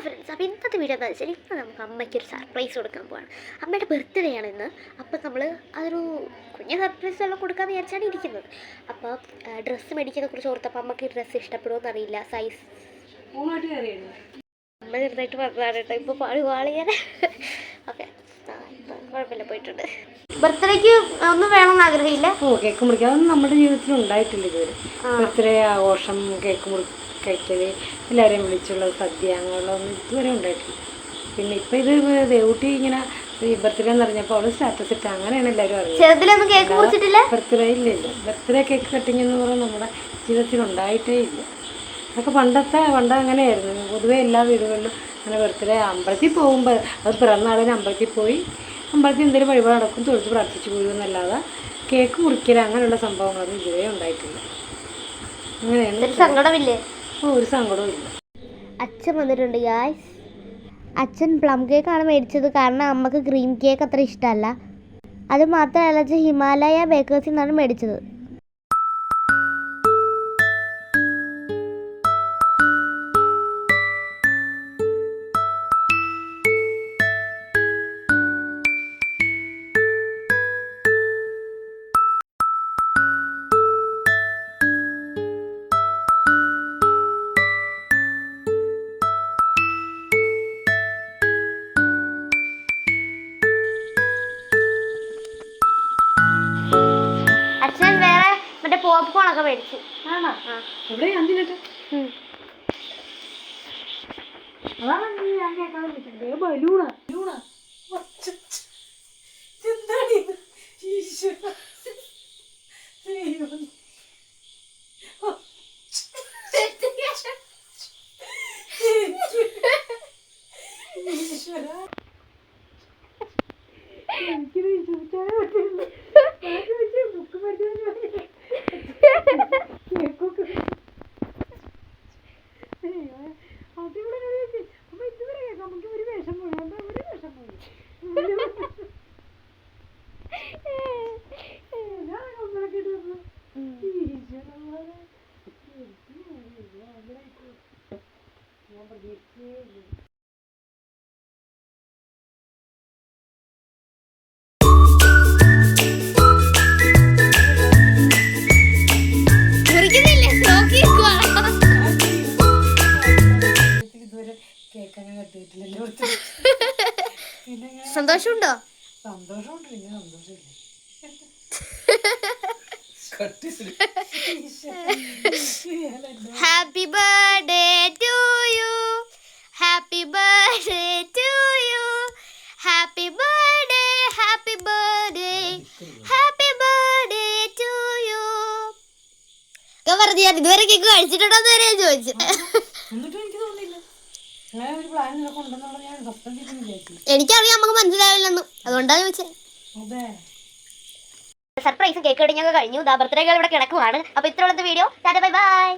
Friends, അപ്പോൾ ഇന്നത്തെ video എന്താ വെച്ചാൽ ഇന്ന് നമുക്ക് അമ്മയ്ക്ക് ഒരു സർപ്രൈസ് കൊടുക്കാൻ പോവാണ്. അമ്മയുടെ ബർത്ത്ഡേ ആണ് ഇന്ന്. അപ്പോൾ നമ്മൾ അതൊരു കുഞ്ഞ് സർപ്രൈസ് എല്ലാം കൊടുക്കാമെന്ന് വിചാരിച്ചാണ് ഇരിക്കുന്നത്. അപ്പോൾ ഡ്രസ്സ് മേടിക്കുന്നതിനെ കുറിച്ച് ഓർത്തപ്പോൾ അമ്മയ്ക്ക് ഡ്രസ്സ് ഇഷ്ടപ്പെടുമോ അറിയില്ല, സൈസ് അമ്മ ചെറുതായിട്ട് പറഞ്ഞതാണ് കേട്ടോ. ഇപ്പോൾ പാളിയാൻ ഓക്കെ, കുഴപ്പമില്ല, പോയിട്ടുണ്ട്. ബർത്ത്ഡേക്ക് ഒന്നും വേണമെന്ന് ആഗ്രഹമില്ല. കേക്ക് മുറിക്കുക അതൊന്നും നമ്മുടെ ജീവിതത്തിൽ ഉണ്ടായിട്ടില്ല ഇതുവരെ. ബർത്ത്ഡേ ആഘോഷം, കേക്ക് കഴിക്കൽ, എല്ലാവരെയും വിളിച്ചുള്ള സദ്യ, അങ്ങനെയുള്ളതൊന്നും ഇതുവരെ ഉണ്ടായിട്ടില്ല. പിന്നെ ഇപ്പം ഇത് ദേവൂട്ടി ഇങ്ങനെ ഈ ബർത്ത്ഡേ എന്ന് പറഞ്ഞപ്പോൾ അവള് സ്റ്റാറ്റസ് ഇട്ട് അങ്ങനെയാണ് എല്ലാവരും അറിയുന്നത്. ബർത്ത്ഡേ ഇല്ല. ബർത്ത്ഡേ കേക്ക് കട്ടിങ് എന്ന് പറയുന്നത് നമ്മുടെ ജീവിതത്തിൽ ഉണ്ടായിട്ടേ ഇല്ല. അതൊക്കെ പണ്ട് അങ്ങനെയായിരുന്നു. പൊതുവേ എല്ലാ വീടുകളിലും അങ്ങനെ ബർത്ത്ഡേ അമ്പലത്തിൽ പോകുമ്പോൾ അത് പിറന്നാളിന് അമ്പലത്തിൽ പോയി അമ്പലത്തിൽ എന്തെങ്കിലും വഴിപാട് നടക്കും, തൊഴുത്ത് പ്രാർത്ഥിച്ചു പോയെന്നല്ലാതെ കേക്ക് മുറിക്കൽ അങ്ങനെയുള്ള സംഭവങ്ങളൊന്നും ഇതുവരെ ഉണ്ടായിട്ടില്ല. അങ്ങനെയാണ്. സങ്കടമില്ലേ? ഒരു സങ്കടവും ഇല്ല. അച്ഛൻ വന്നിട്ടുണ്ട് ഗായ്സ്. അച്ഛൻ പ്ലം കേക്കാണ് മേടിച്ചത്, കാരണം അമ്മക്ക് ക്രീം കേക്ക് അത്ര ഇഷ്ടമല്ല. അത് മാത്രമല്ല, അച്ഛൻ ഹിമാലയ ബേക്കേഴ്സിൽ നിന്നാണ് മേടിച്ചത്. പോപ്കോൺ ഒക്കെ മേടിച്ചു. സന്തോഷമുണ്ടോ? സന്തോഷമുണ്ട്, പിന്നെ സന്തോഷമില്ല. Happy birthday to you, happy birthday to you, happy birthday, happy birthday, happy birthday to you. ഞാൻ ഇതുവരെ കേക്ക് കഴിച്ചിട്ടുണ്ടോ എന്ന് വരെ ചോദിച്ചു. എനിക്കറിയാം, നമുക്ക് മനസ്സിലാവില്ലെന്ന്, അതുകൊണ്ടാണ് ചോദിച്ചത്. സർപ്രൈസ് കേക്ക് കട്ടിങ്ങൊക്കെ കഴിഞ്ഞു. ബർത്ത്ഡേ ഇവിടെ കിടക്കുവാണ്. അപ്പോൾ ഇത്രയുള്ള വീഡിയോ. Tata, bye bye.